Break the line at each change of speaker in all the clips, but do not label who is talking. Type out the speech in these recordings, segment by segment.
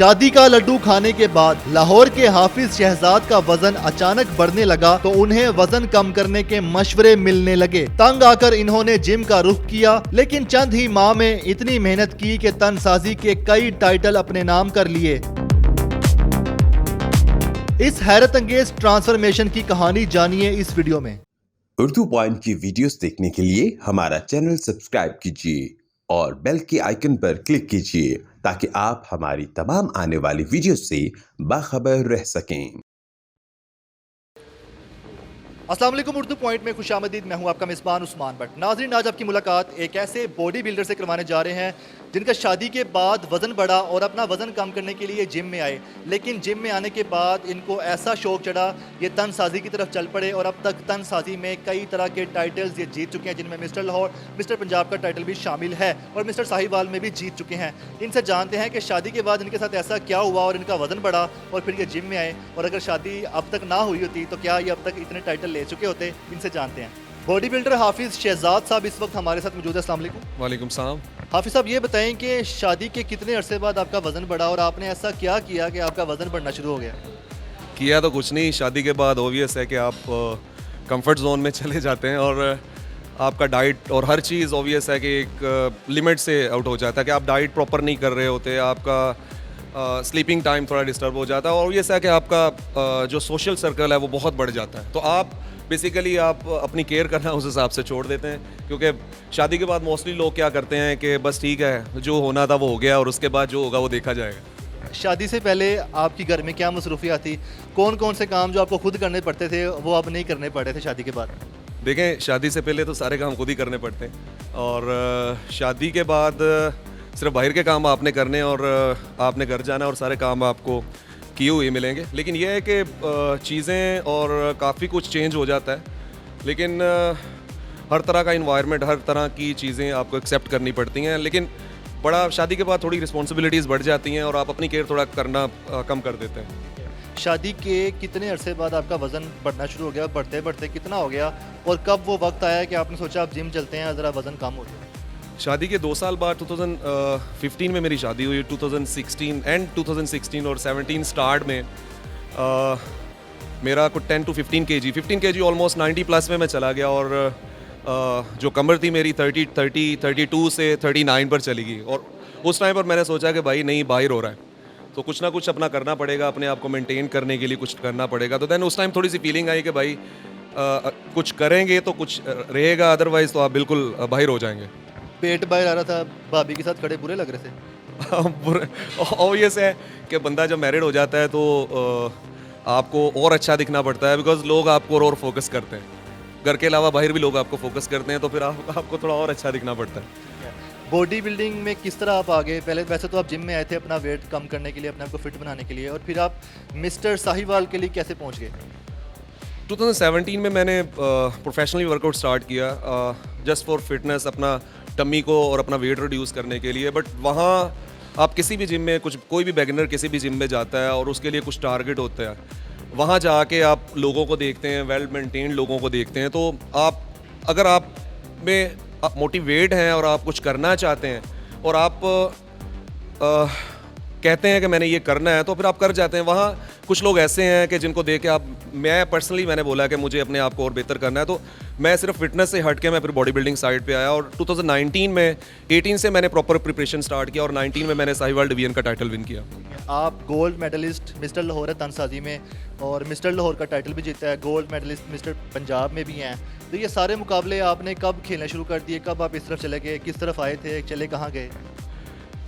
शादी का लड्डू खाने के बाद लाहौर के हाफिज शहजाद का वजन अचानक बढ़ने लगा तो उन्हें वजन कम करने के मशवरे मिलने लगे। तंग आकर इन्होंने जिम का रुख किया, लेकिन चंद ही माह में इतनी मेहनत की कि तनसाजी के कई टाइटल अपने नाम कर लिए। इस हैरत अंगेज ट्रांसफॉर्मेशन की कहानी जानिए इस वीडियो में।
उर्दू पॉइंट की वीडियोस देखने के लिए हमारा चैनल सब्सक्राइब कीजिए और बेल के आइकन पर क्लिक कीजिए ताकि आप हमारी तमाम आने वाली वीडियोस से बाखबर रह सकें।
अस्सलाम वालेकुम, उर्दू पॉइंट में खुशामदीद। मैं हूं आपका मेज़बान उस्मान भट्ट। नाज़रीन, आज आपकी मुलाकात एक ऐसे बॉडी बिल्डर से करवाने जा रहे हैं जिनका शादी के बाद वज़न बढ़ा और अपना वज़न कम करने के लिए जिम में आए, लेकिन जिम में आने के बाद इनको ऐसा शौक चढ़ा, ये तनसाजी की तरफ चल पड़े और अब तक तनसाजी में कई तरह के टाइटल्स ये जीत चुके हैं, जिनमें मिस्टर लाहौर, मिस्टर पंजाब का टाइटल भी शामिल है और मिस्टर साहिवाल में भी जीत चुके हैं। इनसे जानते हैं कि शादी के बाद इनके साथ ऐसा क्या हुआ और इनका वज़न बढ़ा और फिर ये जिम में आए, और अगर शादी अब तक ना हुई होती तो क्या ये अब तक इतने टाइटल ले चुके होते। इनसे जानते हैं। बॉडी बिल्डर हाफिज शहजाद साहब इस वक्त हमारे साथ मौजूद है। अस्सलाम वालेकुम।
वालेकुम सलाम।
हाफिज साहब, ये बताएं कि शादी के कितने अरसे बाद आपका वज़न बढ़ा और आपने ऐसा क्या किया कि आपका वज़न बढ़ना शुरू हो गया?
किया तो कुछ नहीं, शादी के बाद ऑब्वियस है कि आप कंफर्ट जोन में चले जाते हैं और आपका डाइट और हर चीज़ ऑब्वियस है कि एक लिमिट से आउट हो जाता है कि आप डाइट प्रॉपर नहीं कर रहे होते, आपका स्लीपिंग टाइम थोड़ा डिस्टर्ब हो जाता है और ऑब्वियस है कि आपका जो सोशल सर्कल है वो बहुत बढ़ जाता है। तो आप बेसिकली आप अपनी केयर करना उस हिसाब से छोड़ देते हैं, क्योंकि शादी के बाद मोस्टली लोग क्या करते हैं कि बस ठीक है, जो होना था वो हो गया और उसके बाद जो होगा वो देखा जाएगा।
शादी से पहले आपकी घर में क्या मसरूफियात थी? कौन कौन से काम जो आपको खुद करने पड़ते थे वो अब नहीं करने पड़े थे शादी के बाद?
देखें, शादी से पहले तो सारे काम खुद ही करने पड़ते हैं और शादी के बाद सिर्फ बाहर के काम आपने करने और आपने घर जाना और सारे काम आपको किए हुए मिलेंगे। लेकिन यह है कि चीज़ें और काफ़ी कुछ चेंज हो जाता है, लेकिन हर तरह का इन्वायरमेंट, हर तरह की चीज़ें आपको एक्सेप्ट करनी पड़ती हैं। लेकिन बड़ा शादी के बाद थोड़ी रिस्पॉन्सिबिलिटीज़ बढ़ जाती हैं और आप अपनी केयर थोड़ा करना कम कर देते हैं।
शादी के कितने अरसे बाद आपका वज़न बढ़ना शुरू हो गया? बढ़ते बढ़ते कितना हो गया और कब वो वक्त आया कि आपने सोचा आप जिम चलते हैं, ज़रा वज़न कम हो जाए?
शादी के 2 साल बाद 2015 में मेरी शादी हुई। 2016 और 17 स्टार्ट में मेरा कुछ 10 to 15 kg ऑलमोस्ट 90 प्लस में मैं चला गया और जो कमर थी मेरी 32 से 39 पर चली गई। और उस टाइम पर मैंने सोचा कि भाई नहीं, बाहर हो रहा है तो कुछ ना कुछ अपना करना पड़ेगा, अपने आप को मेंटेन करने के लिए कुछ करना पड़ेगा। तो दैन उस टाइम थोड़ी सी फीलिंग आई कि भाई कुछ करेंगे तो कुछ रहेगा, अदरवाइज़ तो आप बिल्कुल बाहर हो जाएंगे।
पेट बाहर आ रहा था, भाभी के साथ खड़े बुरे लग रहे थे?
ऑब्वियस है कि बंदा जब मैरिड हो जाता है तो आपको और अच्छा दिखना पड़ता है, बिकॉज लोग आपको और फोकस करते हैं। घर के अलावा बाहर भी लोग आपको फोकस करते हैं, तो फिर आपको थोड़ा और अच्छा दिखना पड़ता है।
बॉडी बिल्डिंग में किस तरह आप आगे? पहले वैसे तो आप जिम में आए थे अपना वेट कम करने के लिए, अपने आप को फिट बनाने के लिए, और फिर आप मिस्टर साहिवाल के लिए कैसे पहुंच गए?
2017 में मैंने प्रोफेशनली वर्कआउट स्टार्ट किया जस्ट फॉर फिटनेस, अपना टमी को और अपना वेट रिड्यूस करने के लिए। बट वहाँ आप किसी भी जिम में, कोई भी बिगिनर किसी भी जिम में जाता है और उसके लिए कुछ टारगेट होता है। वहाँ जाके आप लोगों को देखते हैं, वेल मेंटेन्ड लोगों को देखते हैं, तो आप अगर आप में मोटिवेट हैं और आप कुछ करना चाहते हैं और आप कहते हैं कि मैंने ये करना है, तो फिर आप कर जाते हैं। वहाँ कुछ लोग ऐसे हैं कि जिनको देख के मैंने बोला कि मुझे अपने आप को और बेहतर करना है, तो मैं सिर्फ फिटनेस से हट के मैं फिर बॉडी बिल्डिंग साइड पे आया और 2019 में 18 से मैंने प्रॉपर प्रिपरेशन स्टार्ट किया और 19 में मैंने साहिवाल डिवीजन का टाइटल विन किया।
आप गोल्ड मेडलिस्ट मिस्टर लाहौर है तनसाजी में, और मिस्टर लाहौर का टाइटल भी जीता है, गोल्ड मेडलिस्ट मिस्टर पंजाब में भी हैं। तो ये सारे मुकाबले आपने कब खेलने शुरू कर दिए? कब आप इस तरफ चले गए? किस तरफ आए थे? चले कहाँ गए?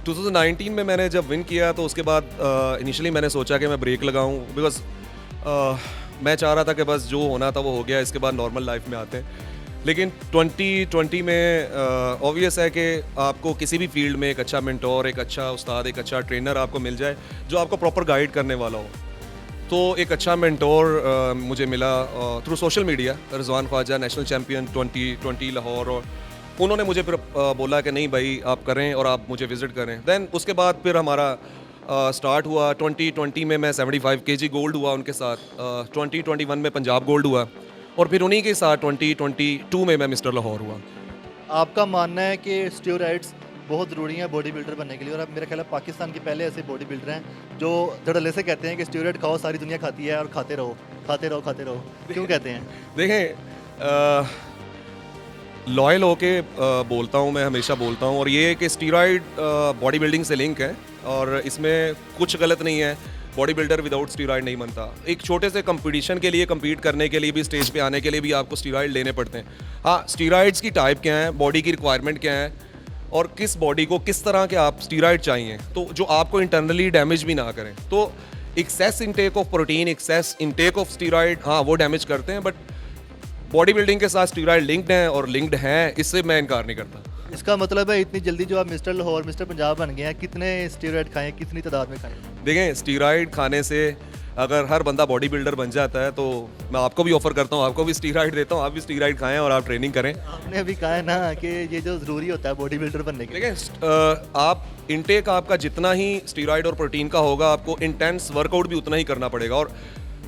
2019 में मैंने जब विन किया तो उसके बाद इनिशियली मैंने सोचा कि मैं ब्रेक लगाऊं, बिकॉज मैं चाह रहा था कि बस जो होना था वो हो गया, इसके बाद नॉर्मल लाइफ में आते हैं। लेकिन 2020 में ऑब्वियस है कि आपको किसी भी फील्ड में एक अच्छा मेंटोर, एक अच्छा उस्ताद, एक अच्छा ट्रेनर आपको मिल जाए जो आपको प्रॉपर गाइड करने वाला हो। तो एक अच्छा मेंटोर मुझे मिला through social media, Rizwan Khawaja, national champion 2020 Lahore, और उन्होंने मुझे फिर बोला कि नहीं भाई आप करें और आप मुझे विज़िट करें। दैन उसके बाद फिर हमारा स्टार्ट हुआ। 2020 में मैं 75 kg गोल्ड हुआ उनके साथ, 2021 में पंजाब गोल्ड हुआ और फिर उन्हीं के साथ 2022 में मैं मिस्टर लाहौर हुआ।
आपका मानना है कि स्टेरॉइड्स बहुत ज़रूरी हैं बॉडी बिल्डर बनने के लिए, और अब मेरा ख्याल है पाकिस्तान के पहले ऐसे बॉडी बिल्डर हैं जो धड़ल्ले से कहते हैं कि स्टीरॉयड खाओ, सारी दुनिया खाती है और खाते रहो खाते रहो खाते रहो। क्यों कहते हैं?
देखें, लॉयल होके बोलता हूँ, मैं हमेशा बोलता हूँ, और ये कि स्टीरॉयड बॉडी बिल्डिंग से लिंक है और इसमें कुछ गलत नहीं है। बॉडी बिल्डर विदाउट स्टीरॉयड नहीं बनता। एक छोटे से कंपटीशन के लिए, compete करने के लिए भी, स्टेज पे आने के लिए भी आपको स्टीरॉयड लेने पड़ते हैं। हाँ, स्टीरॉयड्स की टाइप क्या है, बॉडी की रिक्वायरमेंट क्या है और किस बॉडी को किस तरह के आप स्टीरॉयड चाहिए, तो जो आपको इंटरनली डैमेज भी ना करें। तो excess intake of protein, excess intake of steroid, हाँ वो डैमेज करते हैं, बट बॉडी बिल्डिंग के साथ स्टीरॉयड लिंक्ड हैं और लिंक्ड हैं, इससे मैं इनकार नहीं करता।
इसका मतलब है इतनी जल्दी जो आप मिस्टर लाहौर, मिस्टर पंजाब बन गए हैं, कितने स्टीरॉयड खाएं, कितनी तादाद में खाएं?
देखें, स्टीरॉयड खाने से अगर हर बंदा बॉडी बिल्डर बन जाता है तो मैं आपको भी ऑफर करता हूँ, आपको भी स्टीरॉयड देता हूँ, आप भी स्टीरॉयड खाएं और आप ट्रेनिंग करें।
आपने अभी कहा है ना कि ये जो ज़रूरी होता है बॉडी बिल्डर बनने के लिए।
देखें, आप इनटेक आपका जितना ही स्टीरॉयड और प्रोटीन का होगा, आपको इंटेंस वर्कआउट भी उतना ही करना पड़ेगा। और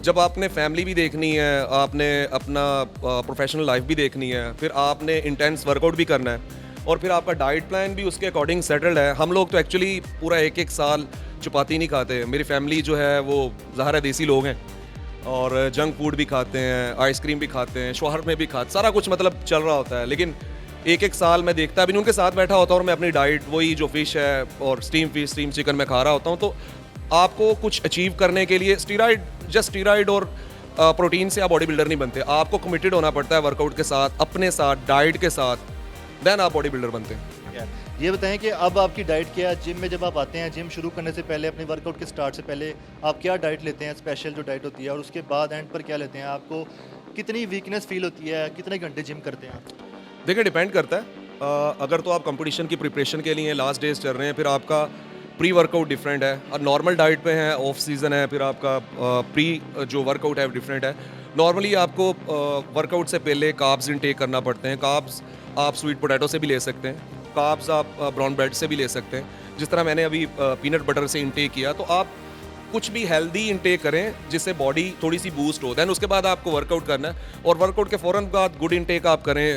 जब आपने फैमिली भी देखनी है, आपने अपना प्रोफेशनल लाइफ भी देखनी है, फिर आपने इंटेंस वर्कआउट भी करना है और फिर आपका डाइट प्लान भी उसके अकॉर्डिंग सेटल्ड है। हम लोग तो एक्चुअली पूरा एक साल चपाती नहीं खाते। मेरी फैमिली जो है वो ज़ाहिर है देसी लोग हैं और जंक फूड भी खाते हैं, आइसक्रीम भी खाते हैं, शौहर में भी खाते, सारा कुछ मतलब चल रहा होता है। लेकिन एक साल मैं देखता भी नहीं, उनके साथ बैठा होता हूँ और मैं अपनी डाइट वही जो फ़िश है और स्टीम फिश, स्टीम चिकन मैं खा रहा होता हूँ। तो आपको कुछ अचीव करने के लिए स्टीरॉयड और प्रोटीन से आप बॉडी बिल्डर नहीं बनते। आपको कमिटेड होना पड़ता है वर्कआउट के साथ, अपने साथ, डाइट के साथ, देन आप बॉडी बिल्डर बनते हैं।
ये बताएं कि अब आपकी डाइट क्या है? जिम में जब आप आते हैं, जिम शुरू करने से पहले, अपने वर्कआउट के स्टार्ट से पहले आप क्या डाइट लेते हैं, स्पेशल जो डाइट होती है, और उसके बाद एंड पर क्या लेते हैं? आपको कितनी वीकनेस फील होती है, कितने घंटे जिम करते हैं?
देखिए, डिपेंड करता है। अगर तो आप कंपटीशन की प्रिपरेशन के लिए लास्ट डेज चल रहे हैं, फिर आपका प्री वर्कआउट डिफरेंट है, और नॉर्मल डाइट पे है, ऑफ सीज़न है, फिर आपका प्री जो वर्कआउट है डिफरेंट है। नॉर्मली आपको वर्कआउट से पहले कार्ब्स इनटेक करना पड़ते हैं। कार्ब्स आप स्वीट पोटैटो से भी ले सकते हैं, कार्ब्स आप ब्राउन ब्रेड से भी ले सकते हैं। जिस तरह मैंने अभी पीनट बटर से इनटेक किया, तो आप कुछ भी हेल्दी इनटेक करें जिससे बॉडी थोड़ी सी बूस्ट हो। दैन उसके बाद आपको वर्कआउट करना है, और वर्कआउट के फ़ौरन बाद गुड इनटेक आप करें,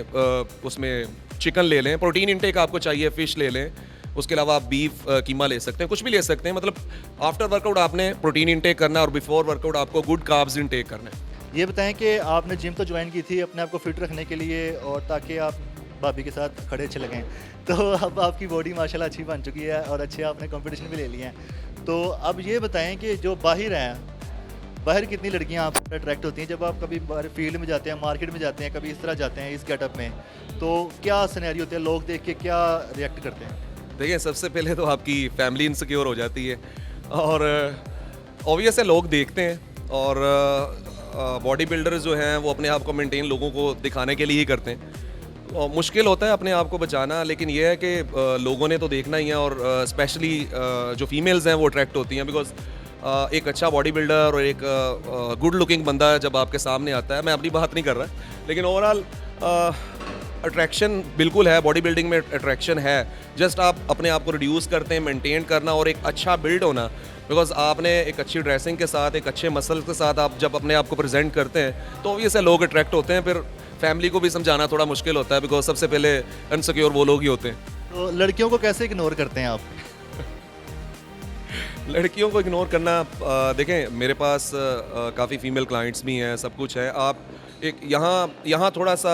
उसमें चिकन ले लें, प्रोटीन इनटेक आपको चाहिए फ़िश ले लें, उसके अलावा आप बीफ कीमा ले सकते हैं, कुछ भी ले सकते हैं। मतलब आफ्टर वर्कआउट आपने प्रोटीन इनटेक करना है और बिफोर वर्कआउट आपको गुड कार्ब्स इनटेक करना है।
ये बताएं कि आपने जिम तो ज्वाइन की थी अपने आप को फिट रखने के लिए और ताकि आप भाभी के साथ खड़े अच्छे लगें, तो अब आपकी बॉडी माशाल्लाह अच्छी बन चुकी है और अच्छे आपने कंपटीशन भी ले लिए हैं। तो अब ये बताएं कि जो बाहर हैं, बाहर कितनी लड़कियां आप अट्रैक्ट होती हैं जब आप कभी बाहर फील्ड में जाते हैं, मार्केट में जाते हैं, कभी इस तरह जाते हैं इस गेटअप में, तो क्या सिनेरियो होते हैं, लोग देख के क्या रिएक्ट करते हैं?
देखिए, सबसे पहले तो आपकी फैमिली इनसिक्योर हो जाती है, और ऑब्वियस है लोग देखते हैं, और बॉडी बिल्डर जो हैं वो अपने आप को मेंटेन लोगों को दिखाने के लिए ही करते हैं। और मुश्किल होता है अपने आप को बचाना, लेकिन ये है कि लोगों ने तो देखना ही है, और स्पेशली जो फीमेल्स हैं वो अट्रैक्ट होती हैं, बिकॉज एक अच्छा बॉडी बिल्डर और एक गुड लुकिंग बंदा जब आपके सामने आता है, मैं अपनी बात नहीं कर रहा, लेकिन ओवरऑल अट्रैक्शन बिल्कुल है, बॉडी बिल्डिंग में अट्रैक्शन है। जस्ट आप अपने आप को रिड्यूस करते हैं, मेंटेन करना और एक अच्छा बिल्ड होना, बिकॉज आपने एक अच्छी ड्रेसिंग के साथ, एक अच्छे मसल के साथ आप जब अपने आप को प्रेजेंट करते हैं तो ऑब्वियसली लोग अट्रैक्ट होते हैं। फिर फैमिली को भी समझाना थोड़ा मुश्किल होता है, बिकॉज सबसे पहले अनसिक्योर वो लोग ही होते हैं।
तो लड़कियों को कैसे इग्नोर करते हैं आप?
लड़कियों को इग्नोर करना, देखें मेरे पास काफ़ी फीमेल क्लाइंट्स भी हैं, सब कुछ है। आप एक यहाँ थोड़ा सा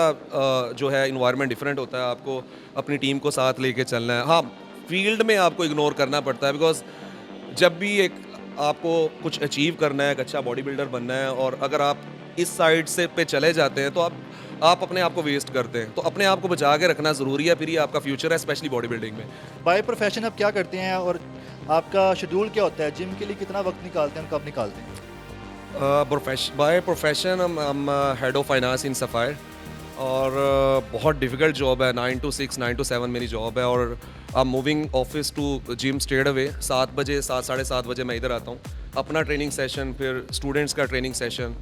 जो है इन्वायरमेंट डिफरेंट होता है, आपको अपनी टीम को साथ लेके चलना है। हाँ, फील्ड में आपको इग्नोर करना पड़ता है, बिकॉज जब भी एक आपको कुछ अचीव करना है, एक अच्छा बॉडी बिल्डर बनना है, और अगर आप इस साइड से पे चले जाते हैं तो आप अपने आप को वेस्ट करते हैं। तो अपने आप को बचा के रखना ज़रूरी है, फिर ये आपका फ्यूचर है, स्पेशली बॉडी बिल्डिंग में।
बाय प्रोफेशन आप क्या करते हैं और आपका शेड्यूल क्या होता है? जिम के लिए कितना वक्त निकालते हैं, कब निकालते हैं?
बाय प्रोफेशन हम head of finance in sapphire, और बहुत डिफ़िकल्ट जॉब है, 9 to 6, 9 to 7 मेरी जॉब है, और I am moving office to gym straight away. 7 बजे, 7 साढ़े 7 बजे मैं इधर आता हूँ, अपना ट्रेनिंग सेशन, फिर स्टूडेंट्स का ट्रेनिंग सेशन,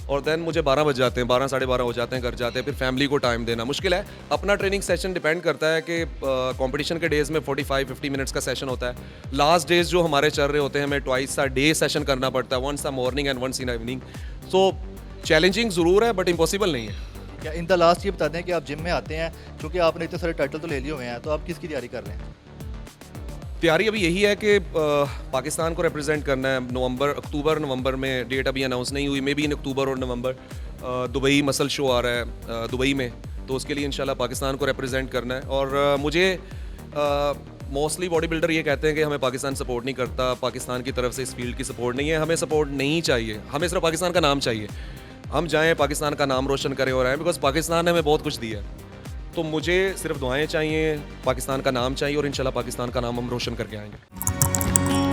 और देन मुझे 12 बज जाते हैं, 12 साढ़े 12 हो जाते हैं, घर जाते हैं, फिर फैमिली को टाइम देना मुश्किल है। अपना ट्रेनिंग सेशन डिपेंड करता है कि कंपटीशन के डेज़ में 45-50 मिनट्स का सेशन होता है। लास्ट डेज जो हमारे चल रहे होते हैं, हमें ट्वाइस अ डे सेशन करना पड़ता है, once a morning and once in evening. So challenging ज़रूर है, बट इम्पॉसिबल नहीं है।
क्या इन द लास्ट ये बता दें कि आप जिम में आते हैं, क्योंकि आपने इतने सारे टाइटल तो ले लिए हुए हैं, तो आप किसकी तैयारी कर रहे हैं?
तैयारी अभी यही है कि पाकिस्तान को रिप्रेजेंट करना है। अक्टूबर नवंबर में, डेट अभी अनाउंस नहीं हुई, मे बी इन अक्टूबर और नवंबर दुबई मसल शो आ रहा है दुबई में, तो उसके लिए इंशाल्लाह पाकिस्तान को रिप्रेजेंट करना है। और मुझे मोस्टली बॉडी बिल्डर ये कहते हैं कि हमें पाकिस्तान सपोर्ट नहीं करता, पाकिस्तान की तरफ से इस फील्ड की सपोर्ट नहीं है। हमें सपोर्ट नहीं चाहिए, हमें सिर्फ पाकिस्तान का नाम चाहिए। हम जाएँ, पाकिस्तान का नाम रोशन करें और आएँ, बिकॉज पाकिस्तान ने हमें बहुत कुछ दिया है। तो मुझे सिर्फ दुआएं चाहिए, पाकिस्तान का नाम चाहिए और इंशाल्लाह पाकिस्तान का नाम हम रोशन करके आएंगे।